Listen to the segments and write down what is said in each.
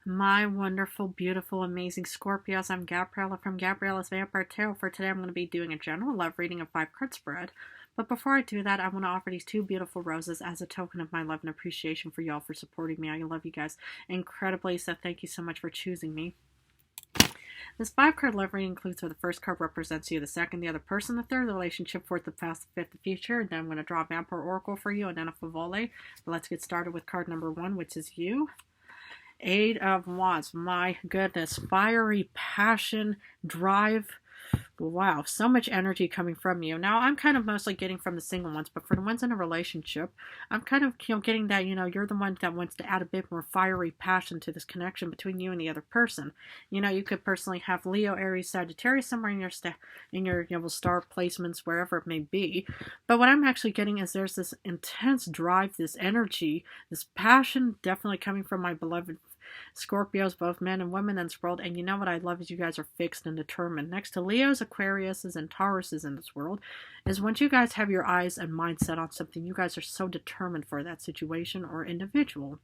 My wonderful, beautiful, amazing Scorpios. I'm Gabriella from Gabriella's Vampire Tarot. For today, I'm going to be doing a general love reading of 5 card spread. But before I do that, I want to offer these 2 beautiful roses as a token of my love and appreciation for y'all for supporting me. I love you guys incredibly, so thank you so much for choosing me. This 5 card love reading includes where the first card represents you, the second, the other person, the third, the relationship, fourth, the past, the fifth, the future. And then I'm going to draw a Vampire Oracle for you and then a Favole. But let's get started with card number 1, which is you. 8 of Wands. My goodness. Fiery passion, drive. Wow, so much energy coming from you. Now, I'm kind of mostly getting from the single ones, but for the ones in a relationship, I'm kind of, getting that, you're the one that wants to add a bit more fiery passion to this connection between you and the other person. You could personally have Leo, Aries, Sagittarius somewhere in your star placements, wherever it may be. But what I'm actually getting is there's this intense drive, this energy, this passion definitely coming from my beloved Scorpios, both men and women in this world. And you know what I love is you guys are fixed and determined. Next to Leos, Aquariuses, and Tauruses in this world is once you guys have your eyes and mind set on something, you guys are so determined for that situation or individual.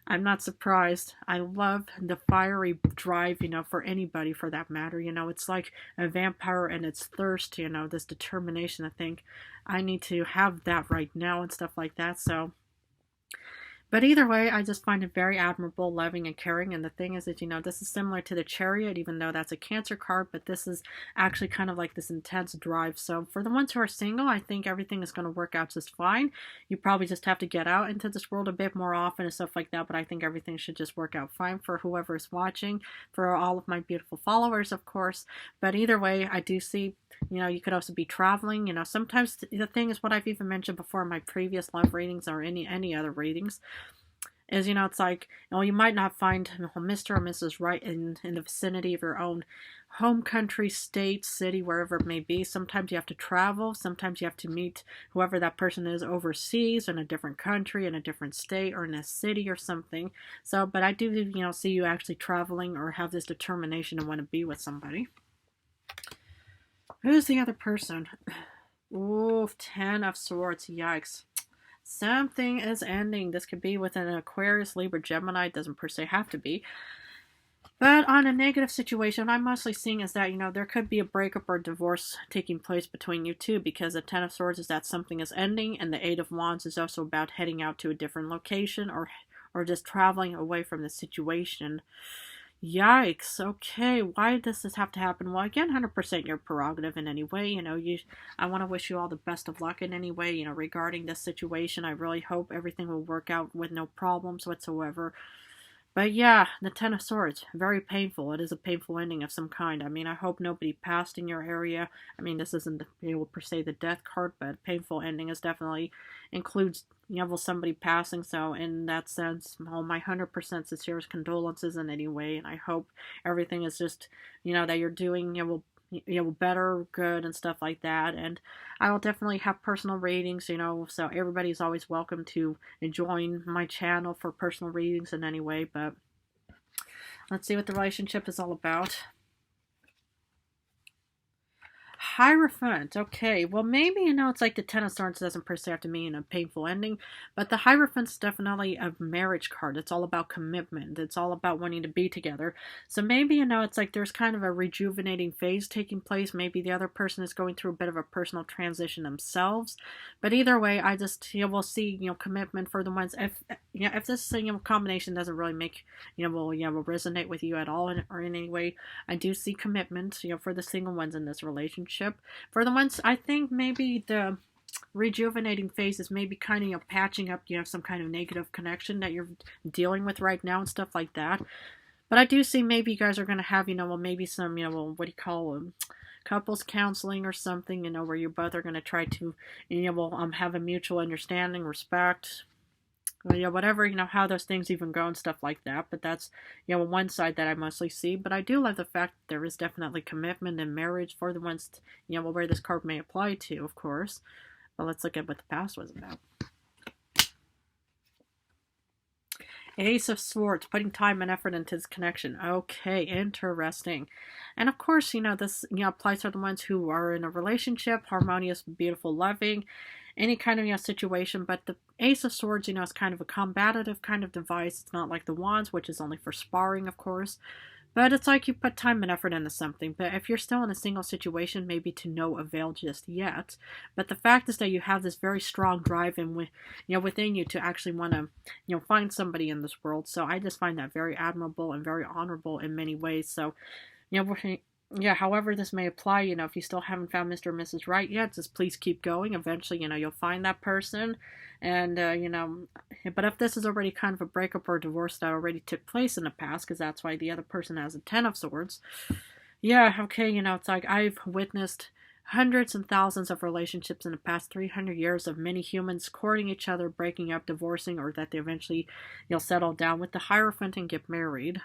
I'm not surprised. I love the fiery drive, for anybody for that matter. It's like a vampire and its thirst, this determination. I think I need to have that right now and stuff like that. But either way, I just find it very admirable, loving, and caring. And the thing is that, this is similar to the Chariot, even though that's a Cancer card, but this is actually kind of like this intense drive. So for the ones who are single, I think everything is going to work out just fine. You probably just have to get out into this world a bit more often and stuff like that, but I think everything should just work out fine for whoever is watching, for all of my beautiful followers, of course. But either way, I do see you could also be traveling. Sometimes the thing is what I've even mentioned before in my previous love readings or any other readings is, it's like, you might not find Mr. or Mrs. right in the vicinity of your own home country, state, city, wherever it may be. Sometimes you have to travel. Sometimes you have to meet whoever that person is overseas in a different country, in a different state, or in a city or something. So, but I do, see you actually traveling or have this determination to want to be with somebody. Who's the other person? Ooh, 10 of Swords. Yikes. Something is ending. This could be with an Aquarius, Libra, Gemini. It doesn't per se have to be. But on a negative situation, I'm mostly seeing is that, there could be a breakup or divorce taking place between you two, because the 10 of Swords is that something is ending, and the 8 of Wands is also about heading out to a different location or just traveling away from the situation. Yikes. Okay, why does this have to happen? Well, again, 100% your prerogative in any way. I want to wish you all the best of luck in any way, regarding this situation. I really hope everything will work out with no problems whatsoever. But yeah, the 10 of Swords, very painful. It is a painful ending of some kind. I hope nobody passed in your area. This isn't, per se the death card, but painful ending is definitely includes, somebody passing. So in that sense, my 100% sincerest condolences in any way. And I hope everything is just, that you're doing, will better, good, and stuff like that. And I will definitely have personal readings, so everybody's always welcome to join my channel for personal readings in any way. But let's see what the relationship is all about. Hierophant. Okay, well, maybe, it's like the 10 of Swords doesn't per se have to mean a painful ending, but the Hierophant's definitely a marriage card. It's all about commitment. It's all about wanting to be together. So maybe, it's like there's kind of a rejuvenating phase taking place. Maybe the other person is going through a bit of a personal transition themselves. But either way, I just, we'll see, commitment for the ones, if this, combination doesn't really make, will resonate with you at all or in any way, I do see commitment, for the single ones in this relationship. For the ones, I think maybe the rejuvenating phase is maybe kind of, patching up, some kind of negative connection that you're dealing with right now and stuff like that. But I do see maybe you guys are going to have, maybe some, what do you call them? Couples counseling or something, where you both are going to try to, have a mutual understanding, respect, whatever, how those things even go and stuff like that. But that's, one side that I mostly see. But I do love the fact that there is definitely commitment and marriage for the ones, where this card may apply to, of course. But let's look at what the past was about. Ace of Swords, putting time and effort into this connection. Okay, interesting. And of course, this, applies to the ones who are in a relationship, harmonious, beautiful, loving. any kind of, situation. But the Ace of Swords, is kind of a combative kind of device. It's not like the Wands, which is only for sparring, of course. But it's like you put time and effort into something. But if you're still in a single situation, maybe to no avail just yet. But the fact is that you have this very strong drive within you to actually want to, find somebody in this world. So I just find that very admirable and very honorable in many ways. So, yeah, however this may apply, if you still haven't found Mr. or Mrs. Right yet, just please keep going. Eventually, you'll find that person. And, but if this is already kind of a breakup or a divorce that already took place in the past, because that's why the other person has a Ten of Swords, yeah, okay, it's like I've witnessed hundreds and thousands of relationships in the past 300 years of many humans courting each other, breaking up, divorcing, or that they eventually, settle down with the Hierophant and get married.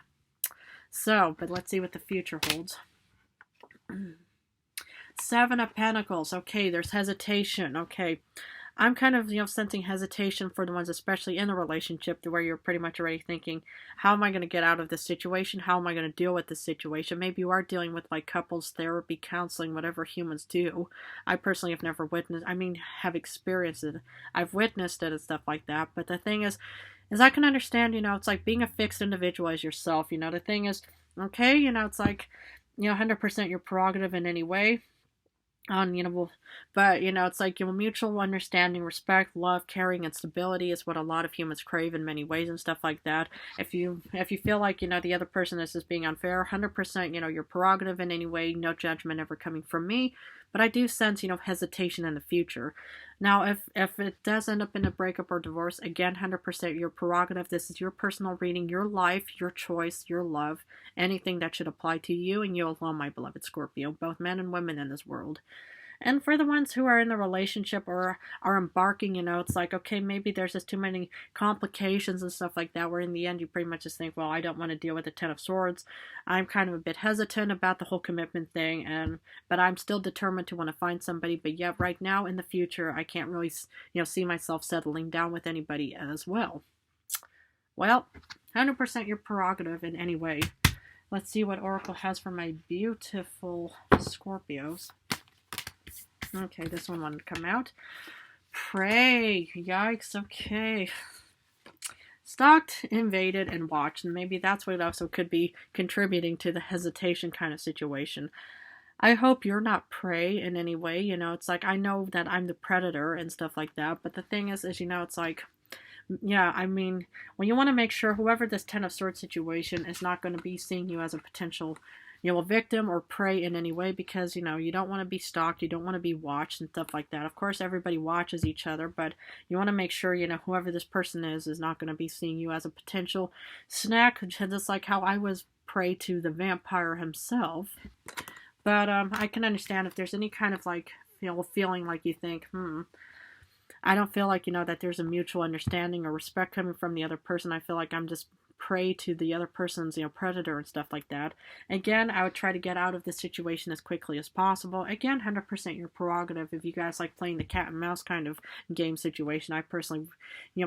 So, but let's see what the future holds. Seven of Pentacles. Okay, there's hesitation. Okay, I'm kind of, sensing hesitation for the ones, especially in a relationship, to where you're pretty much already thinking, how am I going to get out of this situation? How am I going to deal with this situation? Maybe you are dealing with like couples therapy, counseling, whatever humans do. I personally have never have experienced it. I've witnessed it and stuff like that. But the thing is I can understand, it's like being a fixed individual as yourself. The thing is, okay, it's like, 100% your prerogative in any way. But it's like mutual understanding, respect, love, caring, and stability is what a lot of humans crave in many ways and stuff like that. If you feel like the other person is just being unfair, 100% your prerogative in any way, no judgment ever coming from me. But I do sense hesitation in the future. Now, if it does end up in a breakup or divorce, again, 100% your prerogative. This is your personal reading, your life, your choice, your love, anything that should apply to you and you alone, my beloved Scorpio, both men and women in this world. And for the ones who are in the relationship or are embarking, it's like, okay, maybe there's just too many complications and stuff like that, where in the end you pretty much just think, well, I don't want to deal with the Ten of Swords. I'm kind of a bit hesitant about the whole commitment thing, but I'm still determined to want to find somebody. But yeah, right now in the future, I can't really, see myself settling down with anybody as well. Well, 100% your prerogative in any way. Let's see what Oracle has for my beautiful Scorpios. Okay, this one wanted to come out. Pray. Yikes. Okay. Stalked, invaded, and watched. And maybe that's what also could be contributing to the hesitation kind of situation. I hope you're not prey in any way. It's like, I know that I'm the predator and stuff like that. But the thing is, it's like, yeah, when you want to make sure whoever this Ten of Swords situation is not going to be seeing you as a potential a victim or prey in any way, because you don't want to be stalked, you don't want to be watched and stuff like that. Of course, everybody watches each other, but you want to make sure whoever this person is not going to be seeing you as a potential snack, just like how I was prey to the vampire himself. But I can understand if there's any kind of like feeling like you think, I don't feel like that there's a mutual understanding or respect coming from the other person. I feel like I'm just prey to the other person's predator and stuff like that. Again, I would try to get out of this situation as quickly as possible. Again, 100% your prerogative. If you guys like playing the cat and mouse kind of game situation, I personally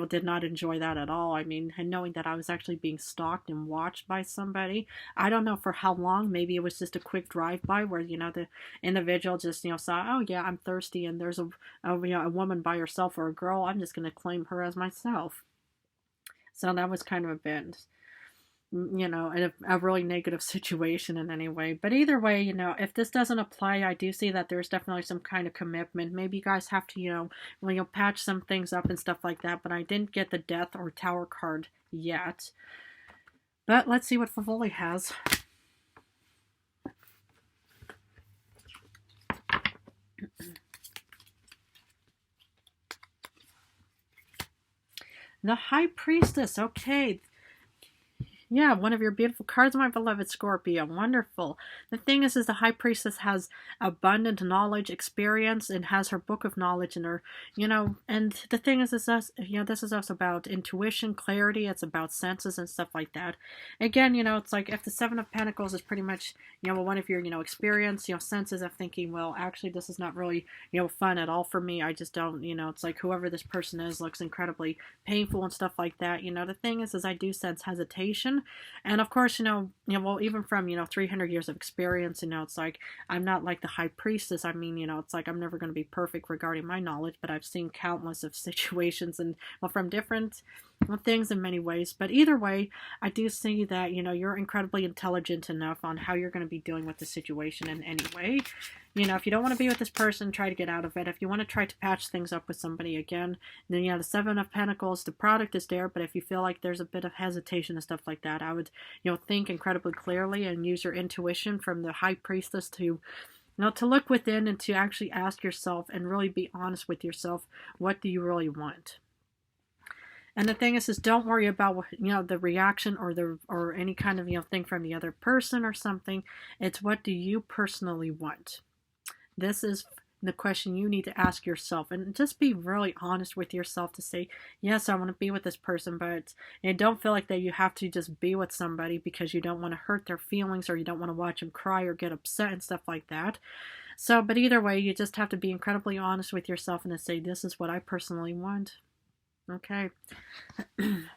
did not enjoy that at all. And knowing that I was actually being stalked and watched by somebody, I don't know for how long. Maybe it was just a quick drive-by where the individual just saw, oh yeah, I'm thirsty and there's a woman by herself or a girl, I'm just going to claim her as myself. So that was kind of a bit, a really negative situation in any way. But either way, if this doesn't apply, I do see that there's definitely some kind of commitment. Maybe you guys have to, patch some things up and stuff like that. But I didn't get the Death or Tower card yet. But let's see what Favoli has. The High Priestess. Okay. Yeah, one of your beautiful cards, my beloved Scorpio. Wonderful. The thing is the High Priestess has abundant knowledge, experience, and has her book of knowledge in her, and the thing is this is also about intuition, clarity. It's about senses and stuff like that. Again, it's like if the Seven of Pentacles is pretty much, one of your, experience, senses of thinking, well, actually, this is not really, fun at all for me. I just don't, it's like whoever this person is looks incredibly painful and stuff like that. The thing is I do sense hesitation. And of course, well, even from, 300 years of experience, it's like, I'm not like the high priestess. I mean, it's like, I'm never going to be perfect regarding my knowledge, but I've seen countless of situations and, well, from different things in many ways. But either way, I do see that, you're incredibly intelligent enough on how you're going to be dealing with the situation in any way. If you don't want to be with this person, try to get out of it. If you want to try to patch things up with somebody again, then the Seven of Pentacles, the product is there, but if you feel like there's a bit of hesitation and stuff like that, I would, think incredibly clearly and use your intuition from the High Priestess to, to look within and to actually ask yourself and really be honest with yourself. What do you really want? And the thing is don't worry about, the reaction or any kind of, thing from the other person or something. It's what do you personally want? This is the question you need to ask yourself, and just be really honest with yourself to say, yes, I want to be with this person, but don't feel like that you have to just be with somebody because you don't want to hurt their feelings or you don't want to watch them cry or get upset and stuff like that. So, but either way, you just have to be incredibly honest with yourself and to say, this is what I personally want. Okay.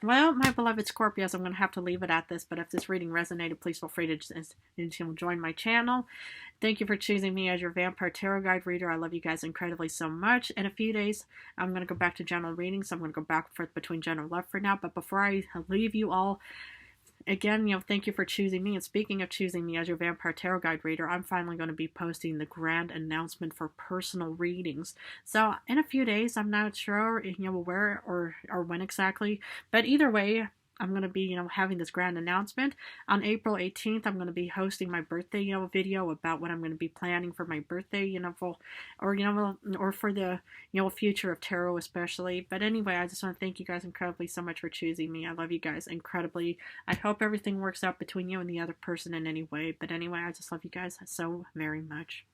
Well, my beloved Scorpios, I'm going to have to leave it at this, but if this reading resonated, please feel free to join my channel. Thank you for choosing me as your Vampire Tarot Guide reader. I love you guys incredibly so much. In a few days, I'm going to go back to general readings. So I'm going to go back and forth between general love for now, but before I leave you all, again, thank you for choosing me. And speaking of choosing me as your Vampire Tarot Guide reader, I'm finally going to be posting the grand announcement for personal readings. So in a few days, I'm not sure, where or when exactly, but either way, I'm going to be, having this grand announcement. On April 18th, I'm going to be hosting my birthday, video about what I'm going to be planning for my birthday, or for the, future of tarot especially. But anyway, I just want to thank you guys incredibly so much for choosing me. I love you guys incredibly. I hope everything works out between you and the other person in any way. But anyway, I just love you guys so very much.